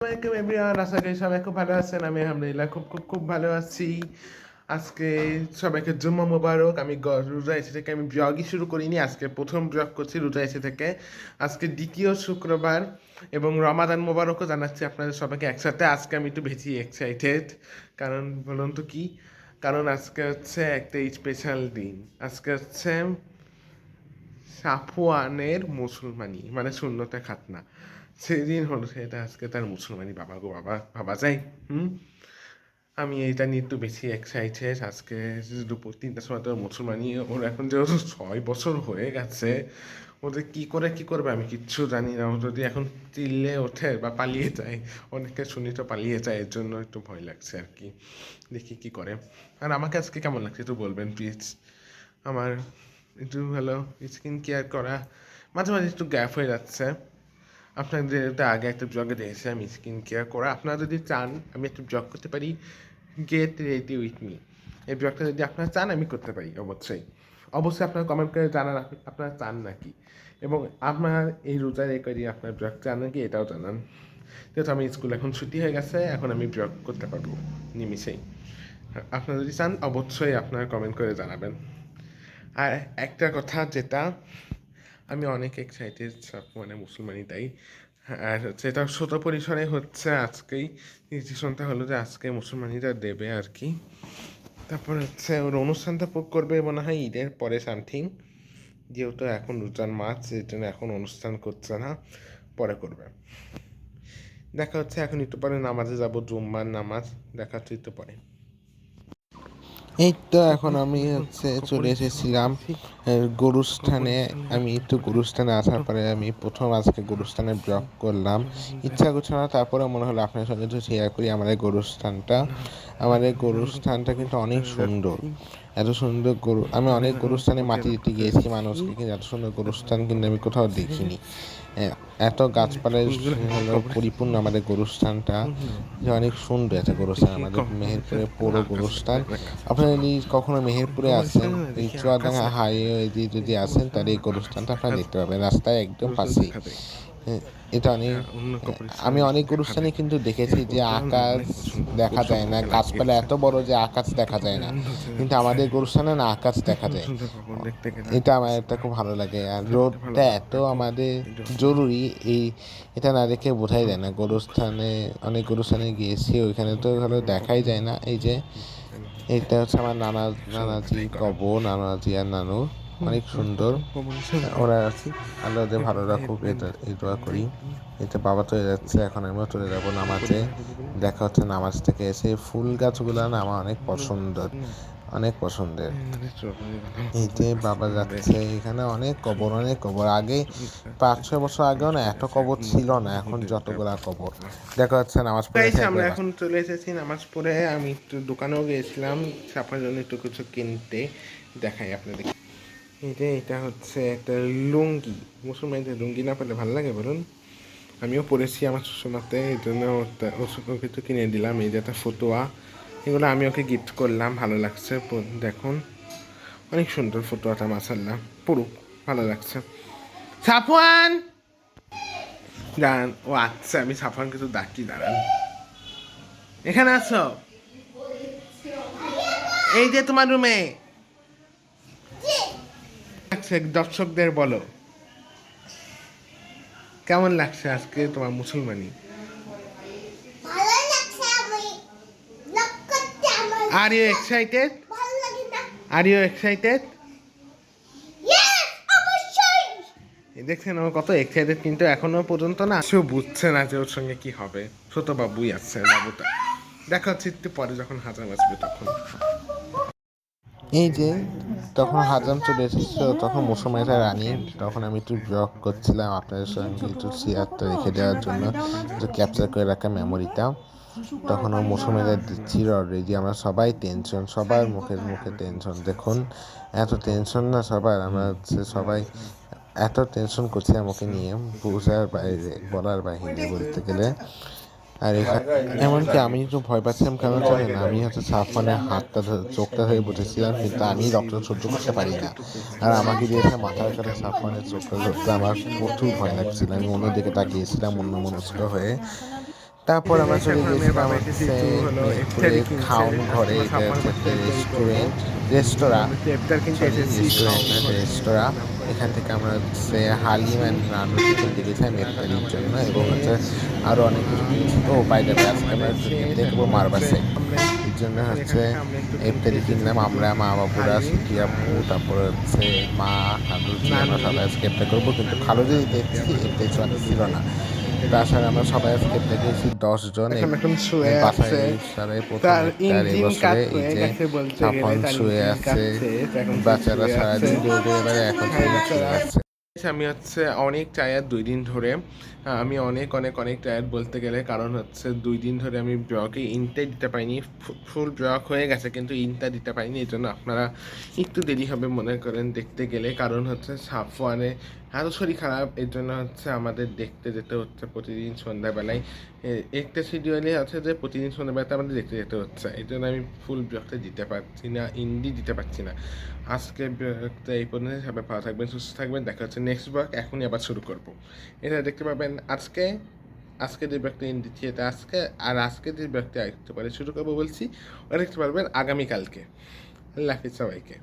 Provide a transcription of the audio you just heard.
আসসালামাইকুম এভরিওয়ান, আশা করি সবাই খুব ভালো আছেন। আমি আলহামদুলিল্লাহ খুব খুব খুব ভালো আছি। আজকে সবাইকে জুম্মা মোবারক। আমি রোজা এসে থেকে আমি ব্লগই শুরু করিনি, আজকে প্রথম ব্লগ করছি রোজা এসে থেকে। আজকে দ্বিতীয় শুক্রবার এবং রমাদান মোবারকও জানাচ্ছি আপনাদের সবাইকে একসাথে। আজকে আমি একটু বেশি এক্সাইটেড, কারণ বলুন তো কি কারণ আজকে হচ্ছে একটা স্পেশাল দিন। আজকে হচ্ছে সাফওয়ানের মুসলমানি, মানে সুন্নতে খাতনা। সেদিন হলো সেটা, আজকে তার মুসলমানি। বাবা গো বাবা, ভাবা যায়। আমি এইটা নিয়ে একটু বেশি এক্সাইটেড। আজকে দুপুর 3টার সময় তো মুসলমানি। ওর এখন যেহেতু 6 বছর হয়ে গেছে, ওদের কি করবে আমি কিচ্ছু জানি না। ও যদি এখন চিল্লে ওঠে বা পালিয়ে যায়, অনেকে শুনি তো পালিয়ে যায়, এর জন্য একটু ভয় লাগছে আর কি। দেখি কি করে। আর আমাকে আজকে কেমন লাগছে একটু বলবেন প্লিজ। আমার একটু হলো স্কিন কেয়ার করা মাঝে মাঝে একটু গ্যাপ হয়ে যাচ্ছে। আপনাদের আগে একটা ব্লগে দেখেছি আমি স্কিন কেয়ার করা। আপনারা যদি চান আমি একটা ব্লগ করতে পারি, গেট রেডি উইথ মি। এই ব্লগটা যদি আপনারা চান আমি করতে পারি, অবশ্যই অবশ্যই আপনারা কমেন্ট করে জানান আপনারা চান নাকি, এবং আপনার এই রোজার করি আপনার ব্লগ চান নাকি এটাও জানান। যেহেতু আমি স্কুল এখন ছুটি হয়ে গেছে, এখন আমি ব্লগ করতে পারবো নিমিষেই। আপনারা যদি চান অবশ্যই আপনারা কমেন্ট করে জানাবেন। আর একটা কথা যেটা আমি অনেক এক্সাইটেড, মানে মুসলমানি তাই। আর হচ্ছে এটা ছোট পরিসরে হচ্ছে, আজকেই ডিসিশনটা হলো যে আজকে মুসলমানিরা দেবে আর কি। তারপর হচ্ছে ওর অনুষ্ঠানটা করবে মনে হয় ঈদের পরে সামথিং, যেহেতু এখন রোজার মাস, এই জন্য এখন অনুষ্ঠান করছে না, পরে করবে। দেখা হচ্ছে এখন একটু পরে নামাজে যাব, জুম্মার নামাজ। দেখা হচ্ছে একটু পরে। এই তো এখন আমি হচ্ছে চলে এসেছিলাম গরুস্থানে। আমি একটু গরুস্থানে আসার পরে আমি প্রথম আজকে গরুস্থানে ব্লগ করলাম। ইচ্ছা করছে না, তারপরে মনে হলো আপনার সঙ্গে একটু শেয়ার করি আমাদের গরুস্থানটা। আমাদের গরুস্থানটা কিন্তু অনেক সুন্দর, এত সুন্দর গরু। আমি অনেক গরুস্থানে মাটি দিতে গিয়েছি মানুষকে, কিন্তু এত সুন্দর গরুস্থান কিন্তু আমি কোথাও দেখিনি। এত গাছপালায় হলো পরিপূর্ণ আমাদের গরুস্থানটা, যে অনেক সুন্দর একটা গরুস্থান আমাদের মেহেরপুরে পুরো গরুস্থান। আপনারা যদি কখনো মেহেরপুরে আসেন, এই চুয়াডাঙ্গা হাইওয়ে দিয়ে যদি আসেন, তাহলে এই গরুস্থানটা আপনারা দেখতে পাবেন রাস্তায় একদম পাশেই। এটা অনেক, আমি অনেক গরুস্থানে কিন্তু দেখেছি যে আকাশ দেখা যায় না, গাছপালা এত বড় যে আকাশ দেখা যায় না, কিন্তু আমাদের গরুস্থানে না আকাশ দেখা যায়। এটা আমার একটা খুব ভালো লাগে। আর রোডটা এত আমাদের জরুরি, এই এটা না দেখে বোঝাই যায় না। গরুস্থানে অনেক গরুস্থানে গিয়েছি, ওইখানে তো ভালো দেখাই যায় না। এই যে এটা হচ্ছে আমার নানাজি কবর, নানাজি আর নানু, অনেক সুন্দর। ওরা আল্লাহদের ভালো রাখুক, এটা এই দোয়া করি। এটা বাবা চলে যাচ্ছে, এখন আমিও চলে যাবো নামাজে। দেখা হচ্ছে নামাজ থেকে এসে। ফুল গাছগুলো না আমার অনেক পছন্দের, অনেক পছন্দের। এই যে বাবা যাচ্ছে, এখানে অনেক কবর, অনেক কবর। আগে 5-6 বছর আগেও না এত কবর ছিল না, এখন যতগুলা কবর। দেখা যাচ্ছে নামাজ পড়ে আমরা এখন চলে এসেছি নামাজ পড়ে। আমি একটু দোকানেও গিয়েছিলাম আপনার জন্য একটু কিছু কিনতে, দেখাই আপনাদের। এই যে এটা হচ্ছে একটা লুঙ্গি। মুসলমানদের লুঙ্গি না পেলে ভালো লাগে বলুন? আমিও পড়েছি আমার শ্বশুরমাতে, এই জন্য ওকে একটু কিনে দিলাম। এই যে একটা ফতুয়া, এগুলো আমি ওকে গিফট করলাম। ভালো লাগছে, দেখুন অনেক সুন্দর ফতুয়াটা, মাসাল্লাহ পুরো ভালো লাগছে। সাফওয়ান দাঁড়ান, ও আচ্ছা আমি সাফওয়ান কিছু ডাকি, দাঁড়ান। এখানে আছো? এই যে তোমার রুমে দর্শকদের বলো কেমন লাগছে আজকে তোমার মুসলমানি। Are you excited? Are you excited? দেখছেন ও কত এক্সাইটেড, কিন্তু এখনো পর্যন্ত না সেও বুঝছে না যে ওর সঙ্গে কি হবে। ছোট বাবুই আছে, বাবুটা। দেখা হচ্ছে একটু পরে যখন হাজাম আসবে তখন। এই যে তখন হাজাম চলে এসেছিল, তখন মুসলমানরা রানি, তখন আমি একটু ব্লগ করছিলাম আপনাদের সঙ্গে একটু শেয়ারটা রেখে দেওয়ার জন্য, একটু ক্যাপচার করে রাখা মেমোরিটা। তখন ওর মুসলমানরা দিচ্ছিল অলরেডি। আমরা সবাই টেনশন, সবার মুখে মুখে টেনশন। দেখুন এত টেনশন না সবার, আমরা হচ্ছে সবাই এত টেনশন করছি আমাকে নিয়ে, বোঝার বাইরে, বলার বাইরে বলতে গেলে। আর এমনকি আমি একটু ভয় পাচ্ছিলাম, কেন জানেন? আমি হচ্ছে সাফওয়ানের হাতটা ধরে, চোখটা ধরে বসেছিলাম, কিন্তু আমি রক্ত সহ্য করতে পারি না। আর আমাকে দিয়েছে মাথার কাছে সাফওয়ানের চোখটা ধরতে, আমার প্রচুর ভয় লাগছিল। আমি অন্যদিকে তাকিয়েছিলাম অন্য মনস্ক হয়ে। তারপর আমরা চলে গিয়েছিলাম বাবা এসেছে হচ্ছে একটু হলো মিরপুরে ইফতারি কিনছে, খাউন ঘরে, কাস্টমার এটা সাফওয়ান হচ্ছে করছে একটা ইফতারি করবো। রেস্তোরাঁ, আমরা একটু ইফতার কিনতে সরি এসেছি রেস্টুরেন্ট খাউন না, একটা ঘরে, রেস্তোরাঁ। নাম করে এখান থেকে আমরা হচ্ছে যাচ্ছি। হালিম অ্যান্ড নানু চিকেন দেখেছিলাম কেনাকাটা ইফতারির আমাদের জন্য, এবং হচ্ছে শেষ। আরও অনেক কিছু কিনেছি। ও বাই দ্য ওয়ে, আজকে আমরা আমাদের শেষ, দেখবো এখন হচ্ছে মারবাসে, আমরা এর জন্য এখন এখান হচ্ছে থেকে আমরা একটু কিনতে ইফতারি এসেছি কিনলাম কিছু আমরা, মা বাবুরা, হালিম সুকি আপু, আর তারপর হচ্ছে মা, খালুজি, আমরা নানু, সবাই আজকে ইফতার করবো। কিন্তু হালিম আর খালুজি নানু দিয়ে দেখছি আমরা ইফতারি করবো হলো ছিল দুইটাই না। ইফতারি তাছাড়া আমরা করবো। সবাই আজকে ইফতার করেছি 10 জন। এখন শুয়ে আছে, বাসায় সারে প্রথম তার ইফতার ইঞ্জিন কাজ এবছরে। এই হয়ে যে গেছে বলতে গেলে, সাফন তার শুয়ে ইঞ্জিন আছে, কাঁপছে, এখন সে বাচ্চারা শুয়ে আছে। সারাদিন দৌড়ে দৌড়ে বেড়ায়, এখন সে শুয়ে বেচারা। আছে। আমি হচ্ছে অনেক টায়ার্ড 2 দিন ধরে। আমি অনেক অনেক অনেক টায়ার্ড বলতে গেলে, কারণ হচ্ছে 2 দিন ধরে আমি ব্লগে ইনটা দিতে পারিনি। ফুল ব্লগ হয়ে গেছে কিন্তু ইনটা দিতে পারিনি, এই জন্য আপনারা একটু দেরি হবে মনে করেন দেখতে গেলে। কারণ হচ্ছে সাফওয়ানে আরও শরীর খারাপ, এর জন্য হচ্ছে আমাদের দেখতে যেতে হচ্ছে প্রতিদিন সন্ধ্যাবেলায়। একটা শিডিউলে আছে যে প্রতিদিন সন্ধ্যাবেলাতে আমাদের দেখতে যেতে হচ্ছে, এই জন্য আমি ফুল ব্লগটা দিতে পারছি না, ইন্ডি দিতে পারছি না। আজকে ব্লগটা এই পর্যন্ত। সবাই ভালো থাকবেন, সুস্থ থাকবেন, দেখা হচ্ছে নেক্সট ব্লগ। এখনই আবার শুরু করব। এটা দেখতে পাবেন আজকে যে ব্লগটা ইন দিচ্ছি এটা আজকে, আর আজকে যে ব্লগটা একটু পরে শুরু করবো বলছি ওটা দেখতে পারবেন আগামীকালকে। আল্লাহ হাফিজ সবাইকে।